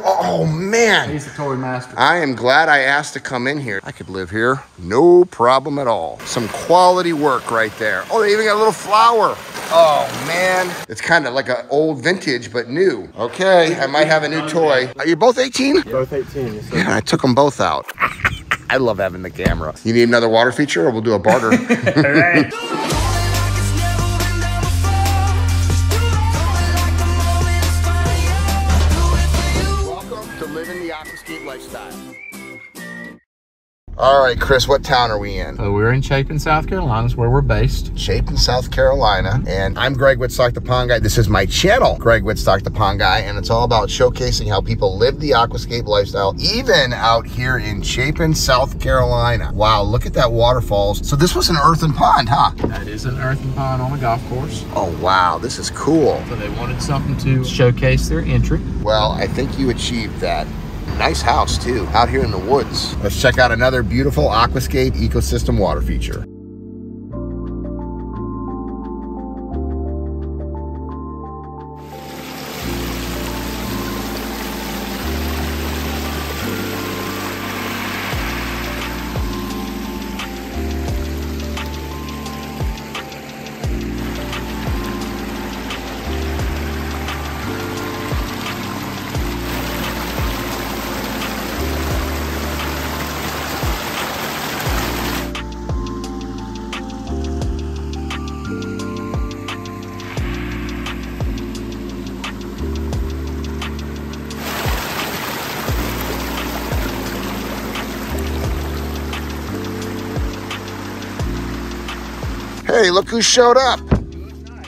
Oh man, he's the toy master. I am glad I asked to come in here. I could live here, no problem at all. Some quality work right there. Oh, they even got a little flower. Oh man, it's kind of like an old vintage, but new. Okay, I might have a new toy. Are you both 18? Both 18, yes, sir. Yeah, I took them both out. I love having the camera. You need another water feature or we'll do a barter? All right. Welcome to living the Aquascape lifestyle. All right, Chris, what town are we in? We're in Chapin, South Carolina, is where we're based. Chapin, South Carolina, and I'm Greg Wittstock, the Pond Guy. This is my channel, Greg Wittstock, the Pond Guy, and it's all about showcasing how people live the aquascape lifestyle, even out here in Chapin, South Carolina. Wow, look at that waterfalls. So this was an earthen pond, huh? That is an earthen pond on a golf course. Oh, wow, this is cool. So they wanted something to showcase their entry. Well, I think you achieved that. Nice house too, out here in the woods. Let's check out another beautiful Aquascape ecosystem water feature. Hey, look who showed up.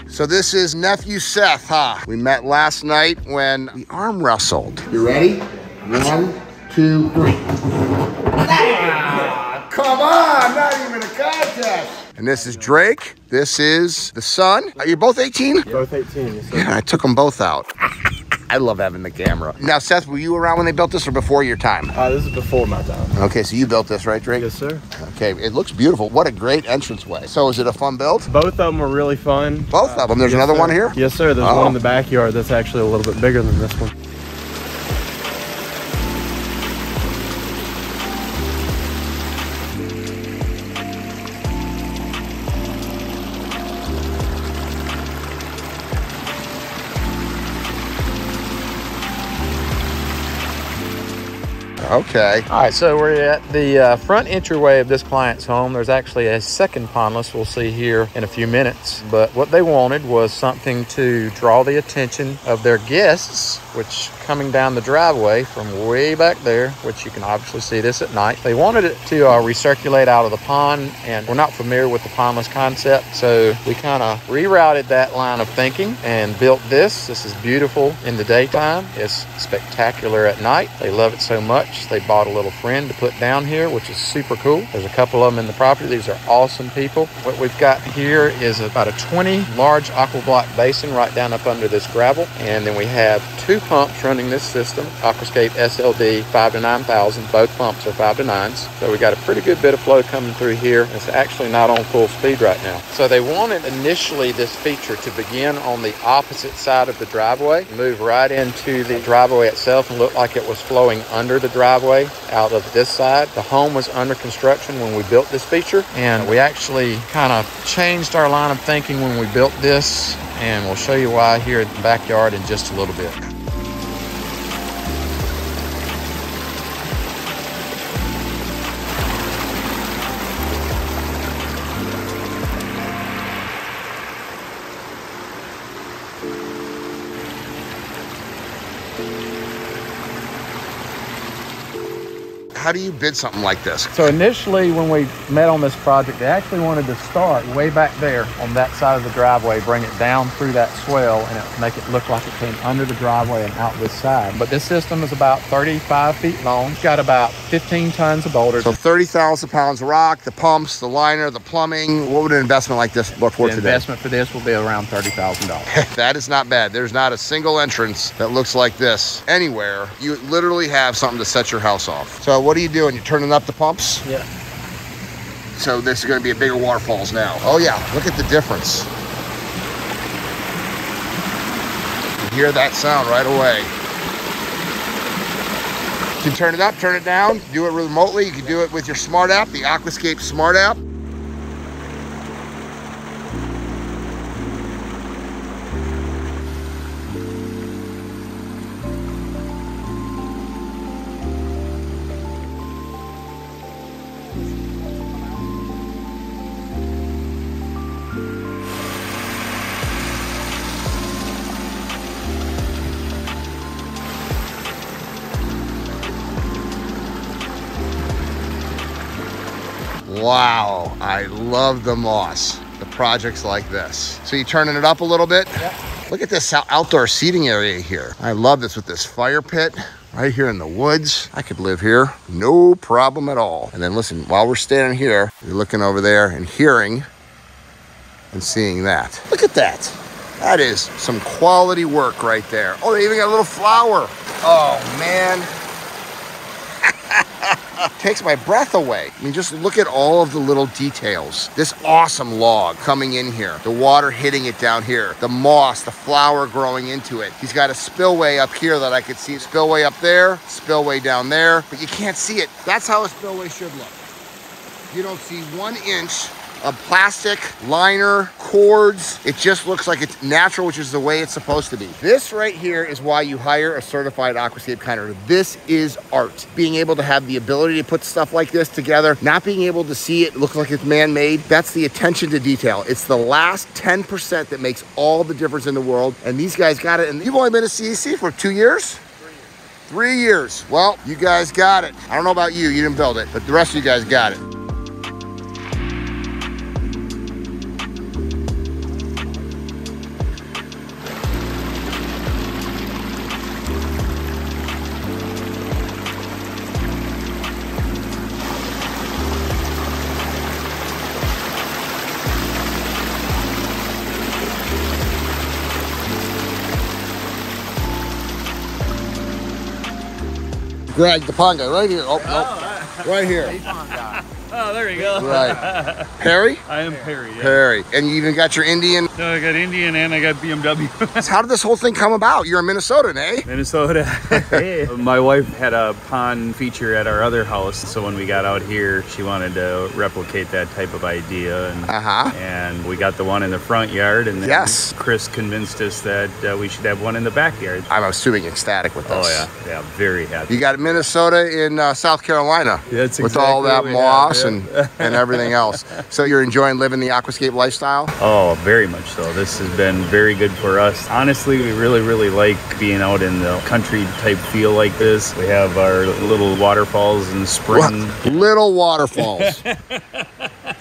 So this is nephew Seth, huh? We met last night when we arm wrestled. You ready? 1, 2, 3. Ah, come on, not even a contest. And this is Drake. This is the son. Are you both 18? Both 18, yes, sir. Yeah, I took them both out. I love having the camera. Now, Seth, were you around when they built this or before your time? This is before my time. Okay, so you built this, right, Drake? Yes, sir. Okay, it looks beautiful. What a great entranceway. So is it a fun build? Both of them were really fun. Both of them? There's another one here? Yes, sir. There's one in the backyard that's actually a little bit bigger than this one. Okay. All right, so we're at the front entryway of this client's home. There's actually a second pondless we'll see here in a few minutes. But what they wanted was something to draw the attention of their guests, which coming down the driveway from way back there, which you can obviously see this at night. They wanted it to recirculate out of the pond, and we're not familiar with the pondless concept, so we kind of rerouted that line of thinking and built this. This is beautiful in the daytime. It's spectacular at night. They love it so much. They bought a little friend to put down here, which is super cool. There's a couple of them in the property. These are awesome people. What we've got here is about a 20 large aqua block basin right down up under this gravel. And then we have 2 pumps running this system, Aquascape SLD 5 to 9,000. Both pumps are 5 to 9s. So we got a pretty good bit of flow coming through here. It's actually not on full speed right now. So they wanted initially this feature to begin on the opposite side of the driveway, move right into the driveway itself and look like it was flowing under the driveway out of this side. The home was under construction when we built this feature, and we actually kind of changed our line of thinking when we built this, and we'll show you why here in the backyard in just a little bit. How do you bid something like this? So initially when we met on this project, they actually wanted to start way back there on that side of the driveway, bring it down through that swell and make it look like it came under the driveway and out this side. But this system is about 35 feet long. It's got about 15 tons of boulders. So 30,000 pounds of rock, the pumps, the liner, the plumbing. What would an investment like this look for today? The investment for this will be around $30,000. That is not bad. There's not a single entrance that looks like this anywhere. You literally have something to set your house off. So what are you doing? You're turning up the pumps? Yeah. So this is going to be a bigger waterfalls now. Oh yeah, look at the difference. You hear that sound right away. You can turn it up, turn it down, do it remotely. You can do it with your smart app, the Aquascape smart app. Wow, I love the moss, the projects like this. So you turning it up a little bit? Yep. Look at this outdoor seating area here. I love this with this fire pit right here in the woods. I could live here, no problem at all. And then listen, while we're standing here, you're looking over there and hearing and seeing that. Look at that. That is some quality work right there. Oh, they even got a little flower. Oh, man. Takes my breath away. I mean, just look at all of the little details. This awesome log coming in here, the water hitting it down here, the moss, the flower growing into it. He's got a spillway up here that I could see. Spillway up there, spillway down there, but you can't see it. That's how a spillway should look. You don't see 1 inch of plastic, liner, cords. It just looks like it's natural, which is the way it's supposed to be. This right here is why you hire a certified aquascape contractor. This is art. Being able to have the ability to put stuff like this together, not being able to see it look like it's man-made, that's the attention to detail. It's the last 10% that makes all the difference in the world, and these guys got it. And you've only been a CAC for 2 years? 3 years. Well, you guys got it. I don't know about you, you didn't build it, but the rest of you guys got it. Greg, the pond guy, right here. Oh, no, right here. Oh, there you go. Right. Perry? I am Perry, yeah. Perry. And you even got your Indian? No, I got Indian and I got BMW. How did this whole thing come about? You're in Minnesota, eh? Minnesota. Hey. My wife had a pond feature at our other house, so when we got out here, she wanted to replicate that type of idea. And we got the one in the front yard, and then Chris convinced us that we should have one in the backyard. I'm assuming ecstatic with this. Oh, yeah, very happy. You got Minnesota in South Carolina. That's with all that moss and everything else. So you're enjoying living the aquascape lifestyle? Oh, very much so. This has been very good for us. Honestly, we really like being out in the country type feel like this. We have our little waterfalls in the spring. Little waterfalls.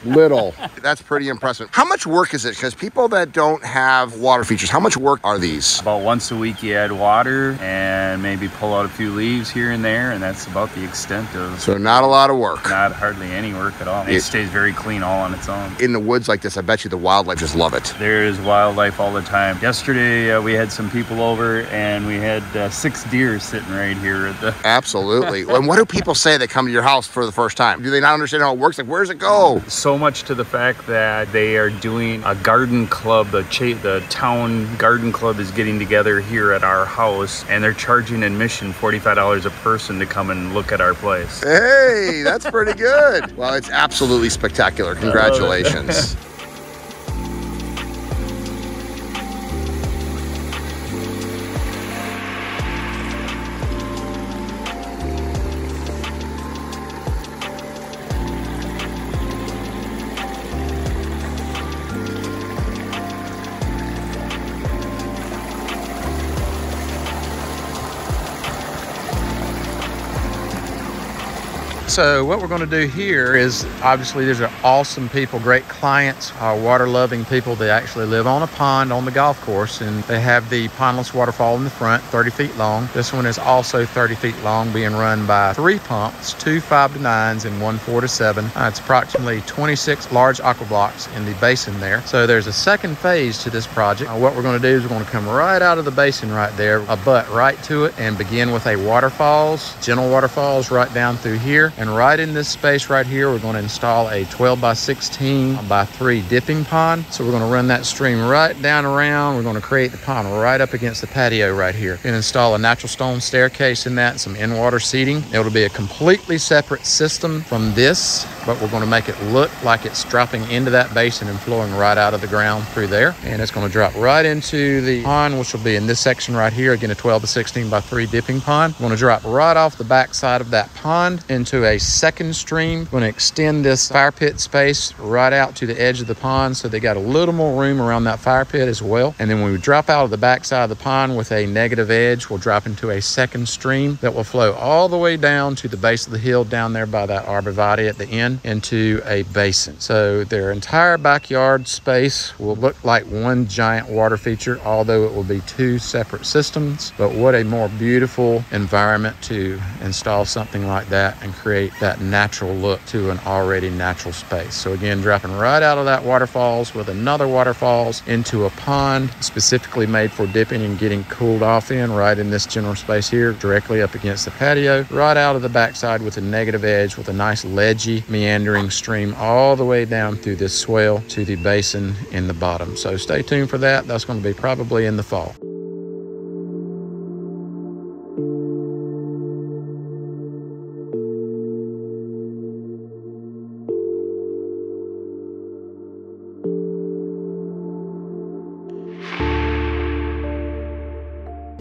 Little. That's pretty impressive. How much work is it? Because people that don't have water features, how much work are these? About once a week you add water and maybe pull out a few leaves here and there, and that's about the extent of... So not a lot of work. Not hardly any work at all. It stays very clean all on its own. In the woods like this, I bet you the wildlife just love it. There's wildlife all the time. Yesterday we had some people over and we had 6 deer sitting right here at the... Absolutely. And what do people say that come to your house for the first time? Do they not understand how it works? Like, where does it go? So much to the fact that they are doing a garden club. The town garden club is getting together here at our house, and they're charging admission $45 a person to come and look at our place. Hey, that's pretty good. Well, it's absolutely spectacular. Congratulations. So what we're going to do here is, obviously these are awesome people, great clients, water-loving people. They actually live on a pond on the golf course, and they have the Pondless Waterfall in the front, 30 feet long. This one is also 30 feet long, being run by 3 pumps, 2 5-to-9s and 1 4-to-7. It's approximately 26 large aqua blocks in the basin there. So there's a second phase to this project. What we're going to do is we're going to come right out of the basin right there, abut right to it, and begin with a waterfalls, gentle waterfalls right down through here. And right in this space right here, we're going to install a 12 by 16 by 3 dipping pond. So we're going to run that stream right down around. We're going to create the pond right up against the patio right here and install a natural stone staircase in that and some in-water seating. It'll be a completely separate system from this, but we're going to make it look like it's dropping into that basin and flowing right out of the ground through there. And it's going to drop right into the pond, which will be in this section right here. Again, a 12 to 16 by 3 dipping pond. We're going to drop right off the back side of that pond into a second stream. We're going to extend this fire pit space right out to the edge of the pond, so they got a little more room around that fire pit as well. And then when we drop out of the back side of the pond with a negative edge, we'll drop into a second stream that will flow all the way down to the base of the hill down there by that arborvitae at the end into a basin. So their entire backyard space will look like one giant water feature, although it will be 2 separate systems. But what a more beautiful environment to install something like that and create that natural look to an already natural space. So again, dropping right out of that waterfalls with another waterfalls into a pond specifically made for dipping and getting cooled off in right in this general space here, directly up against the patio, right out of the backside with a negative edge with a nice ledgy meandering stream all the way down through this swale to the basin in the bottom. So stay tuned for that. That's going to be probably in the fall.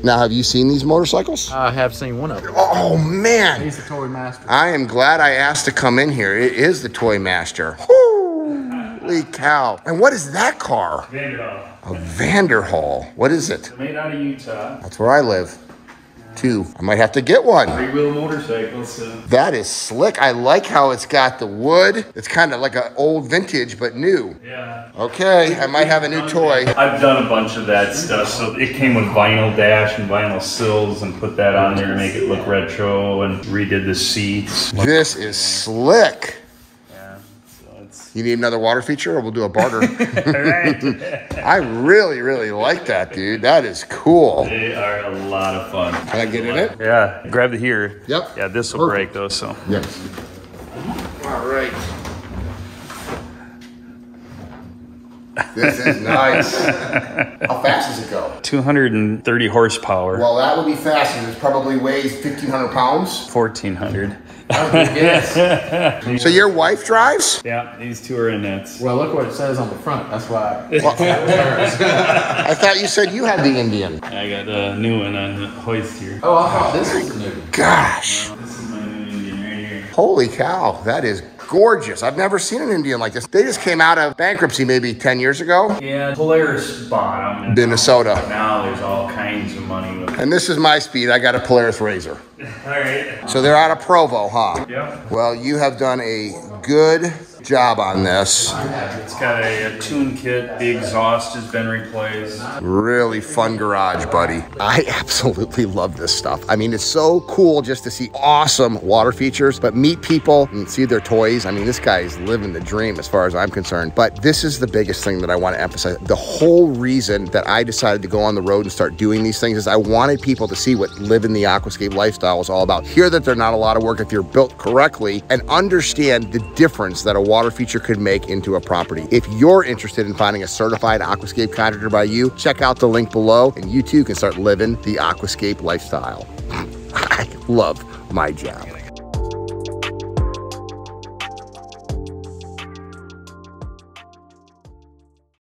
Now, have you seen these motorcycles? I have seen one of them. Oh, man. He's the Toy Master. I am glad I asked to come in here. It is the Toy Master. Holy cow. And what is that car? Vanderhall. A Vanderhall. What is it? Made out of Utah. That's where I live. 2. I might have to get one. 3-wheel motorcycles. That is slick. I like how it's got the wood. It's kind of like an old vintage, but new. Yeah. Okay, I might have a new toy. I've done a bunch of that stuff. So it came with vinyl dash and vinyl sills and put that on there to make it look retro and redid the seats. This is slick. Yeah. So it's... You need another water feature or we'll do a barter? Right. I really, really like that, dude. That is cool. They are a lot of fun. Can I get in it? Yeah. Grab the here. Yep. Yeah, this will break though, so. Yes. All right. This is nice. How fast does it go? 230 horsepower. Well, that would be fast because it probably weighs 1,500 pounds. 1,400. Yes. So your wife drives? Yeah, these two are in nets. Well, look what it says on the front. That's why. I thought you said you had the Indian. I got a new one on the hoist here. Oh, I thought this was the new one. Gosh. This is my new Indian right here. Holy cow. That is gorgeous. I've never seen an Indian like this. They just came out of bankruptcy maybe 10 years ago. Yeah, Polaris bought them. Minnesota. Now there's all kinds of money with them. And this is my speed. I got a Polaris Razor. All right. So they're out of Provo, huh? Yep. Well, you have done a good job on this. It's got a tune kit. The exhaust has been replaced. Really fun garage, buddy. I absolutely love this stuff. I mean, it's so cool just to see awesome water features, but meet people and see their toys. I mean, this guy is living the dream as far as I'm concerned. But this is the biggest thing that I want to emphasize. The whole reason that I decided to go on the road and start doing these things is I wanted people to see what living the aquascape lifestyle is all about. Hear that they're not a lot of work if you're built correctly, and understand the difference that a water feature could make into a property. If you're interested in finding a certified aquascape contractor by you, check out the link below and you too can start living the aquascape lifestyle. I love my job.